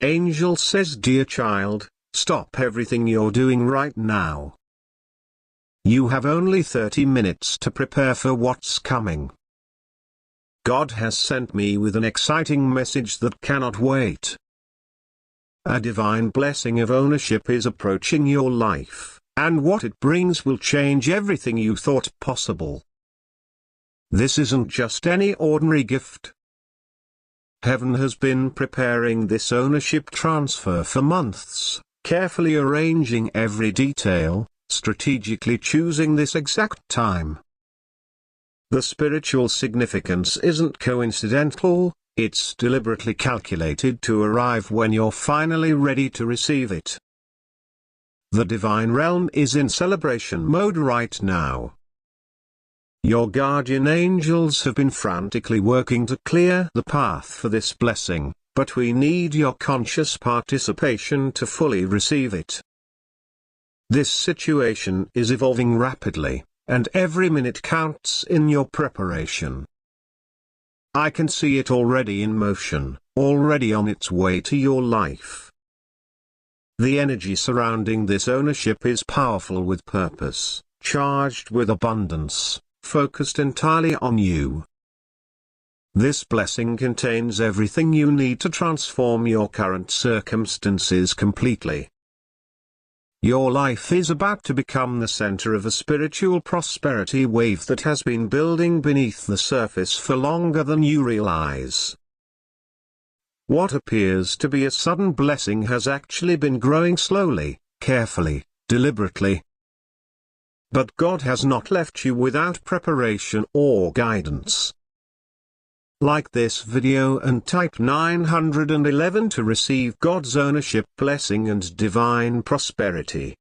Angel says, dear child, stop everything you're doing right now. You have only 30 minutes to prepare for what's coming. God has sent me with an exciting message that cannot wait. A divine blessing of ownership is approaching your life, and what it brings will change everything you thought possible. This isn't just any ordinary gift. Heaven has been preparing this ownership transfer for months, carefully arranging every detail, strategically choosing this exact time. The spiritual significance isn't coincidental, it's deliberately calculated to arrive when you're finally ready to receive it. The divine realm is in celebration mode right now. Your guardian angels have been frantically working to clear the path for this blessing, but we need your conscious participation to fully receive it. This situation is evolving rapidly, and every minute counts in your preparation. I can see it already in motion, already on its way to your life. The energy surrounding this ownership is powerful with purpose, charged with abundance, focused entirely on you. This blessing contains everything you need to transform your current circumstances completely. Your life is about to become the center of a spiritual prosperity wave that has been building beneath the surface for longer than you realize. What appears to be a sudden blessing has actually been growing slowly, carefully, deliberately. But God has not left you without preparation or guidance. Like this video and type 911 to receive God's ownership blessing and divine prosperity.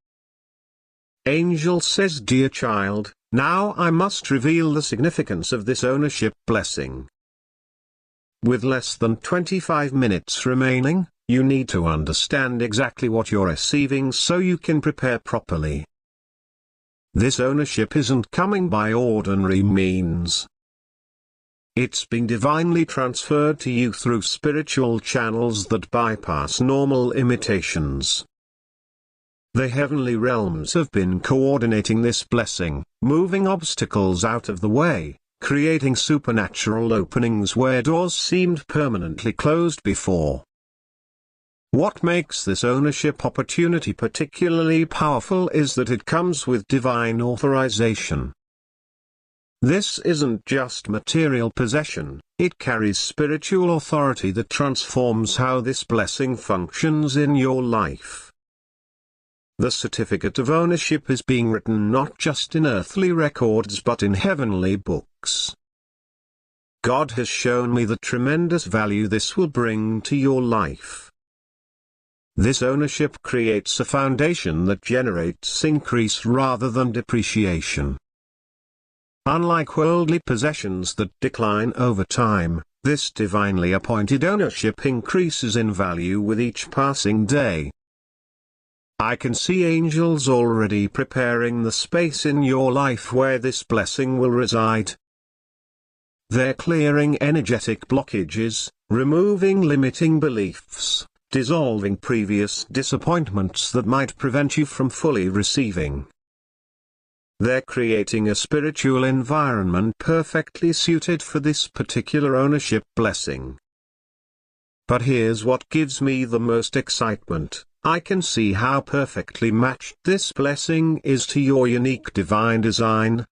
Angel says, dear child, now I must reveal the significance of this ownership blessing. With less than 25 minutes remaining, you need to understand exactly what you're receiving so you can prepare properly. This ownership isn't coming by ordinary means. It's being divinely transferred to you through spiritual channels that bypass normal imitations. The heavenly realms have been coordinating this blessing, moving obstacles out of the way, creating supernatural openings where doors seemed permanently closed before. What makes this ownership opportunity particularly powerful is that it comes with divine authorization. This isn't just material possession, it carries spiritual authority that transforms how this blessing functions in your life. The certificate of ownership is being written not just in earthly records but in heavenly books. God has shown me the tremendous value this will bring to your life. This ownership creates a foundation that generates increase rather than depreciation. Unlike worldly possessions that decline over time, this divinely appointed ownership increases in value with each passing day. I can see angels already preparing the space in your life where this blessing will reside. They're clearing energetic blockages, removing limiting beliefs, dissolving previous disappointments that might prevent you from fully receiving. They're creating a spiritual environment perfectly suited for this particular ownership blessing. But here's what gives me the most excitement. I can see how perfectly matched this blessing is to your unique divine design.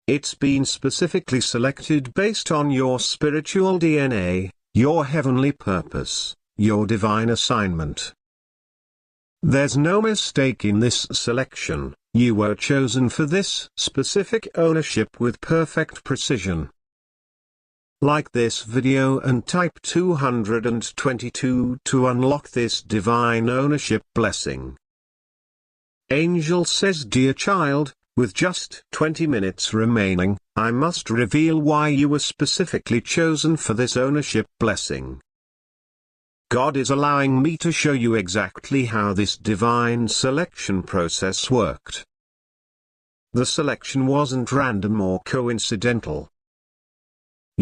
It's been specifically selected based on your spiritual DNA, your heavenly purpose, your divine assignment. There's no mistake in this selection. You were chosen for this specific ownership with perfect precision. Like this video and type 222 to unlock this divine ownership blessing. Angel says, dear child, with just 20 minutes remaining, I must reveal why you were specifically chosen for this ownership blessing. God is allowing me to show you exactly how this divine selection process worked. The selection wasn't random or coincidental.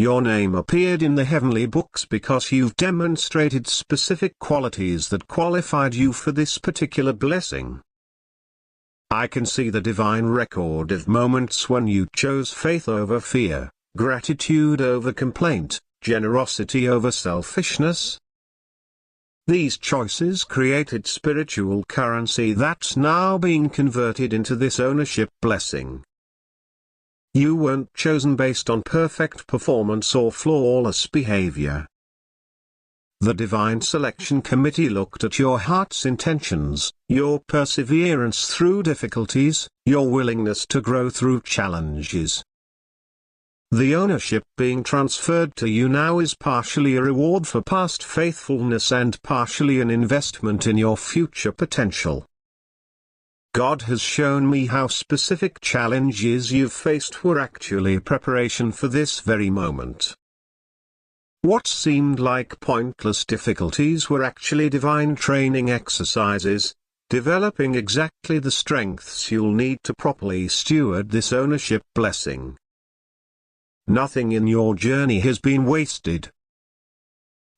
Your name appeared in the heavenly books because you've demonstrated specific qualities that qualified you for this particular blessing. I can see the divine record of moments when you chose faith over fear, gratitude over complaint, generosity over selfishness. These choices created spiritual currency that's now being converted into this ownership blessing. You weren't chosen based on perfect performance or flawless behavior. The Divine Selection Committee looked at your heart's intentions, your perseverance through difficulties, your willingness to grow through challenges. The ownership being transferred to you now is partially a reward for past faithfulness and partially an investment in your future potential. God has shown me how specific challenges you've faced were actually preparation for this very moment. What seemed like pointless difficulties were actually divine training exercises, developing exactly the strengths you'll need to properly steward this ownership blessing. Nothing in your journey has been wasted.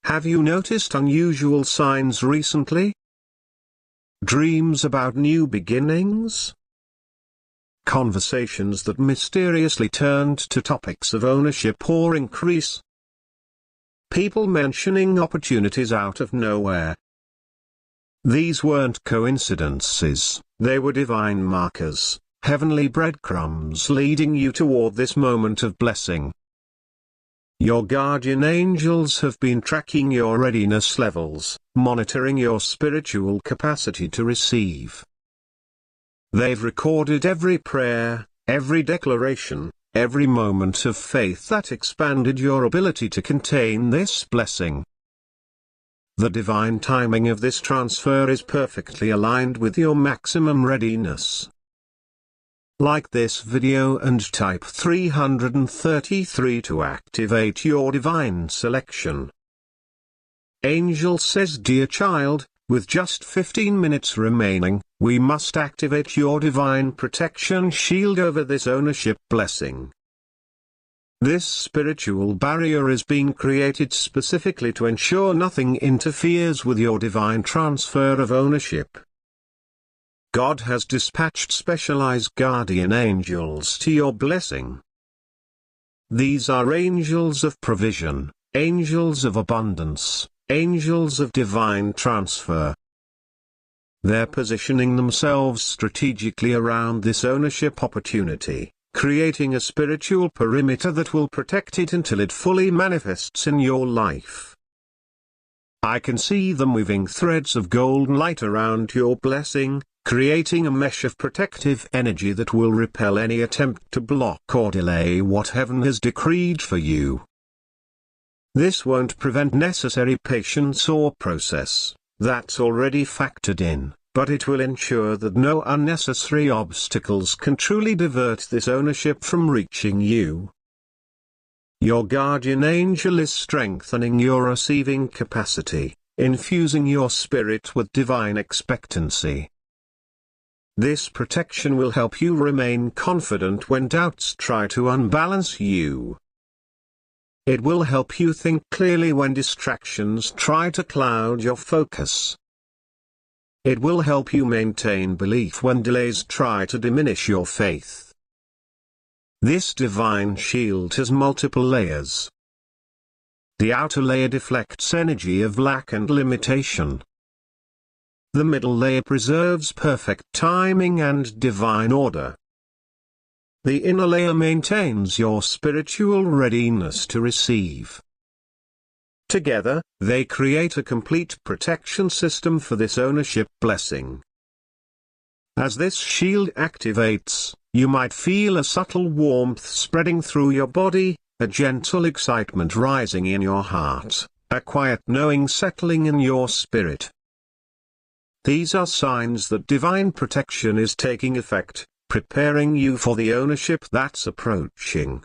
Have you noticed unusual signs recently? Dreams about new beginnings? Conversations that mysteriously turned to topics of ownership or increase? People mentioning opportunities out of nowhere? These weren't coincidences, they were divine markers, heavenly breadcrumbs leading you toward this moment of blessing. Your guardian angels have been tracking your readiness levels, monitoring your spiritual capacity to receive. They've recorded every prayer, every declaration, every moment of faith that expanded your ability to contain this blessing. The divine timing of this transfer is perfectly aligned with your maximum readiness. Like this video and type 333 to activate your divine selection. Angel says, dear child, with just 15 minutes remaining, we must activate your divine protection shield over this ownership blessing. This spiritual barrier is being created specifically to ensure nothing interferes with your divine transfer of ownership. God has dispatched specialized guardian angels to your blessing. These are angels of provision, angels of abundance, angels of divine transfer. They're positioning themselves strategically around this ownership opportunity, creating a spiritual perimeter that will protect it until it fully manifests in your life. I can see them weaving threads of golden light around your blessing, creating a mesh of protective energy that will repel any attempt to block or delay what heaven has decreed for you. This won't prevent necessary patience or process, that's already factored in, but it will ensure that no unnecessary obstacles can truly divert this ownership from reaching you. Your guardian angel is strengthening your receiving capacity, infusing your spirit with divine expectancy. This protection will help you remain confident when doubts try to unbalance you. It will help you think clearly when distractions try to cloud your focus. It will help you maintain belief when delays try to diminish your faith. This divine shield has multiple layers. The outer layer deflects energy of lack and limitation. The middle layer preserves perfect timing and divine order. The inner layer maintains your spiritual readiness to receive. Together, they create a complete protection system for this ownership blessing. As this shield activates, you might feel a subtle warmth spreading through your body, a gentle excitement rising in your heart, a quiet knowing settling in your spirit. These are signs that divine protection is taking effect, preparing you for the ownership that's approaching.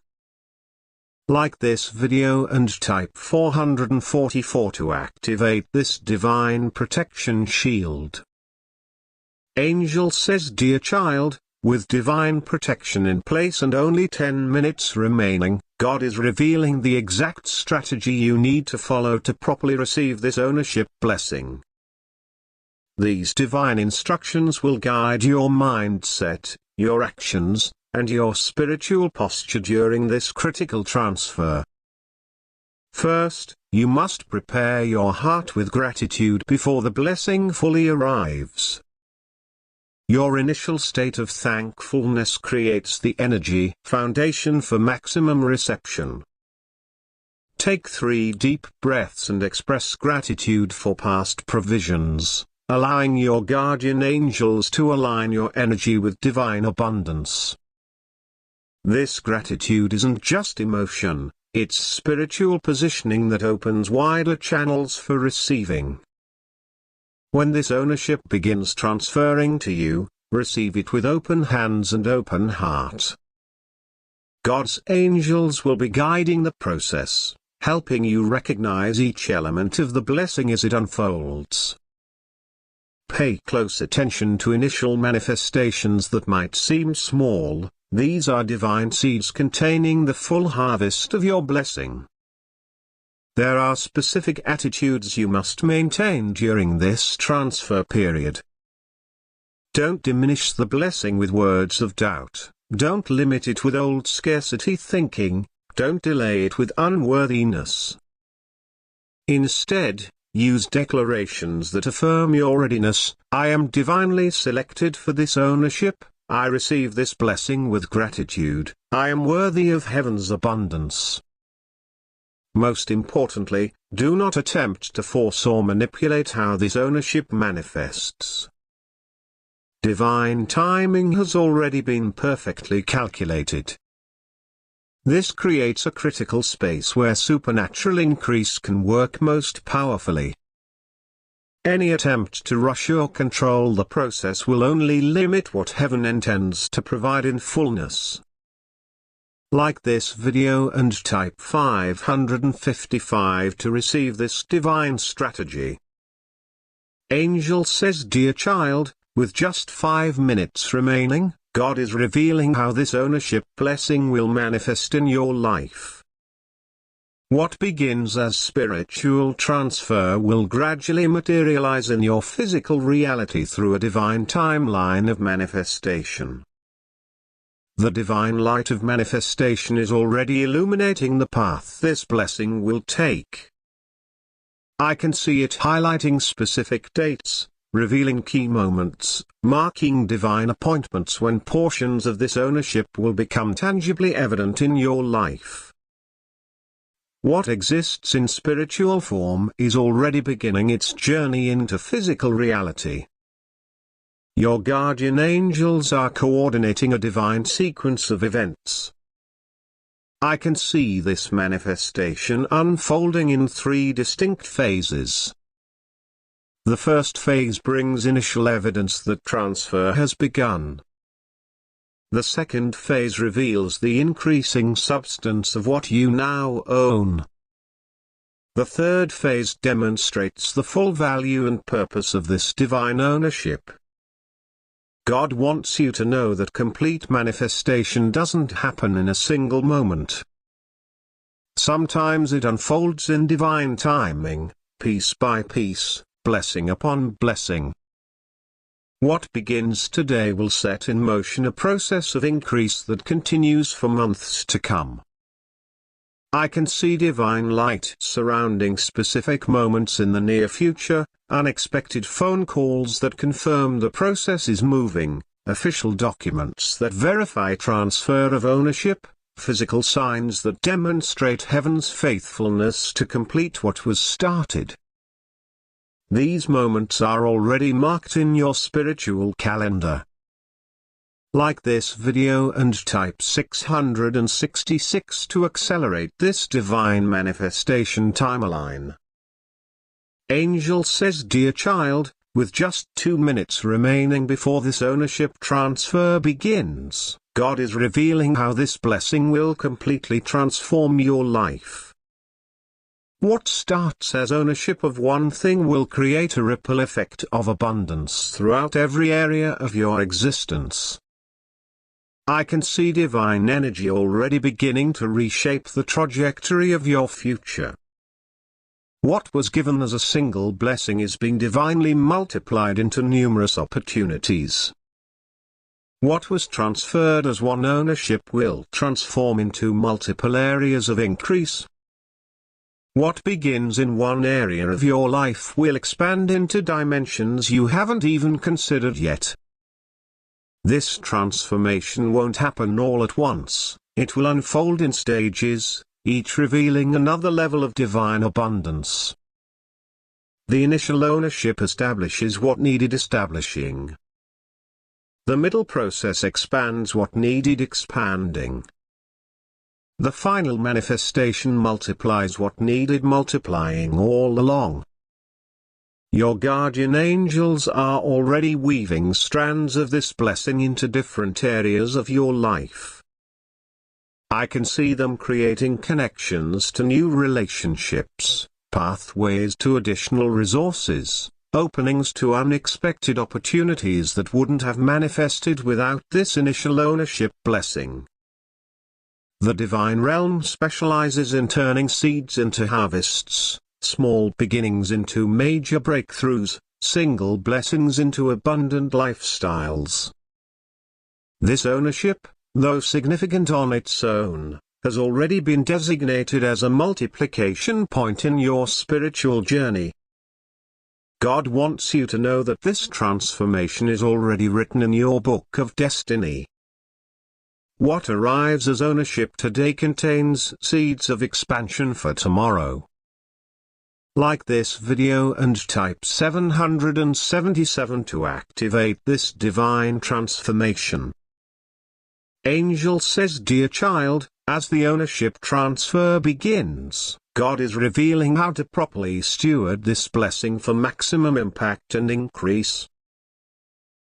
Like this video and type 444 to activate this divine protection shield. Angel says, dear child, with divine protection in place and only 10 minutes remaining, God is revealing the exact strategy you need to follow to properly receive this ownership blessing. These divine instructions will guide your mindset, your actions, and your spiritual posture during this critical transfer. First, you must prepare your heart with gratitude before the blessing fully arrives. Your initial state of thankfulness creates the energy foundation for maximum reception. Take 3 deep breaths and express gratitude for past provisions, allowing your guardian angels to align your energy with divine abundance. This gratitude isn't just emotion, it's spiritual positioning that opens wider channels for receiving. When this ownership begins transferring to you, receive it with open hands and open heart. God's angels will be guiding the process, helping you recognize each element of the blessing as it unfolds. Pay close attention to initial manifestations that might seem small. These are divine seeds containing the full harvest of your blessing. There are specific attitudes you must maintain during this transfer period. Don't diminish the blessing with words of doubt, don't limit it with old scarcity thinking, don't delay it with unworthiness. Instead, use declarations that affirm your readiness. I am divinely selected for this ownership. I receive this blessing with gratitude. I am worthy of heaven's abundance. Most importantly, do not attempt to force or manipulate how this ownership manifests. Divine timing has already been perfectly calculated. This creates a critical space where supernatural increase can work most powerfully. Any attempt to rush or control the process will only limit what heaven intends to provide in fullness. Like this video and type 555 to receive this divine strategy. Angel says, dear child, with just 5 minutes remaining, God is revealing how this ownership blessing will manifest in your life. What begins as spiritual transfer will gradually materialize in your physical reality through a divine timeline of manifestation. The divine light of manifestation is already illuminating the path this blessing will take. I can see it highlighting specific dates, revealing key moments, marking divine appointments when portions of this ownership will become tangibly evident in your life. What exists in spiritual form is already beginning its journey into physical reality. Your guardian angels are coordinating a divine sequence of events. I can see this manifestation unfolding in 3 distinct phases. The first phase brings initial evidence that transfer has begun. The second phase reveals the increasing substance of what you now own. The third phase demonstrates the full value and purpose of this divine ownership. God wants you to know that complete manifestation doesn't happen in a single moment. Sometimes it unfolds in divine timing, piece by piece, blessing upon blessing. What begins today will set in motion a process of increase that continues for months to come. I can see divine light surrounding specific moments in the near future, unexpected phone calls that confirm the process is moving, official documents that verify transfer of ownership, physical signs that demonstrate heaven's faithfulness to complete what was started. These moments are already marked in your spiritual calendar. Like this video and type 666 to accelerate this divine manifestation timeline. Angel says, dear child, with just 2 minutes remaining before this ownership transfer begins, God is revealing how this blessing will completely transform your life. What starts as ownership of one thing will create a ripple effect of abundance throughout every area of your existence. I can see divine energy already beginning to reshape the trajectory of your future. What was given as a single blessing is being divinely multiplied into numerous opportunities. What was transferred as one ownership will transform into multiple areas of increase. What begins in one area of your life will expand into dimensions you haven't even considered yet. This transformation won't happen all at once, it will unfold in stages, each revealing another level of divine abundance. The initial ownership establishes what needed establishing. The middle process expands what needed expanding. The final manifestation multiplies what needed multiplying all along. Your guardian angels are already weaving strands of this blessing into different areas of your life. I can see them creating connections to new relationships, pathways to additional resources, openings to unexpected opportunities that wouldn't have manifested without this initial ownership blessing. The divine realm specializes in turning seeds into harvests, small beginnings into major breakthroughs, single blessings into abundant lifestyles. This ownership, though significant on its own, has already been designated as a multiplication point in your spiritual journey. God wants you to know that this transformation is already written in your book of destiny. What arrives as ownership today contains seeds of expansion for tomorrow. Like this video and type 777 to activate this divine transformation. Angel says, dear child, as the ownership transfer begins, God is revealing how to properly steward this blessing for maximum impact and increase.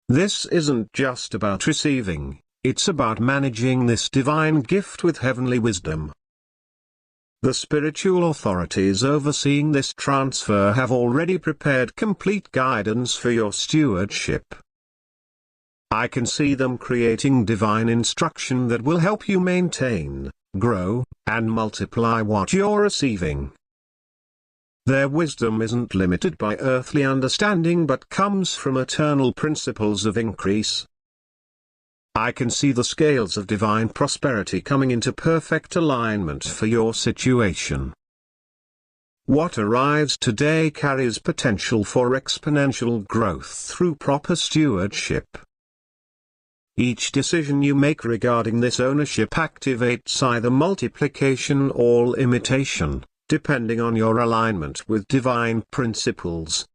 This isn't just about receiving, it's about managing this divine gift with heavenly wisdom. The spiritual authorities overseeing this transfer have already prepared complete guidance for your stewardship. I can see them creating divine instruction that will help you maintain, grow, and multiply what you're receiving. Their wisdom isn't limited by earthly understanding but comes from eternal principles of increase. I can see the scales of divine prosperity coming into perfect alignment for your situation. What arrives today carries potential for exponential growth through proper stewardship. Each decision you make regarding this ownership activates either multiplication or limitation, depending on your alignment with divine principles.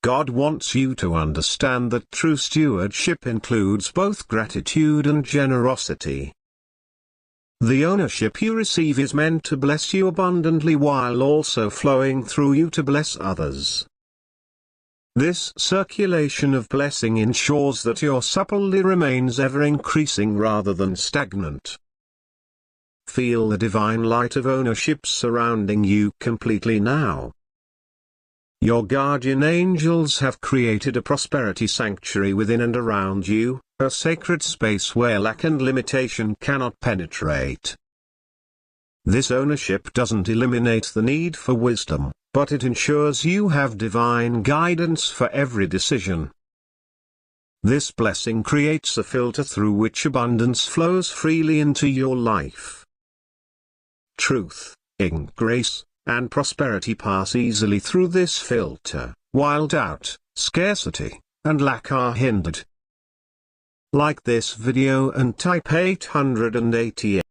God wants you to understand that true stewardship includes both gratitude and generosity. The ownership you receive is meant to bless you abundantly while also flowing through you to bless others. This circulation of blessing ensures that your supply remains ever increasing rather than stagnant. Feel the divine light of ownership surrounding you completely now. Your guardian angels have created a prosperity sanctuary within and around you, a sacred space where lack and limitation cannot penetrate. This ownership doesn't eliminate the need for wisdom, but it ensures you have divine guidance for every decision. This blessing creates a filter through which abundance flows freely into your life. Truth, grace, and prosperity pass easily through this filter, while doubt, scarcity, and lack are hindered. Like this video and type 888.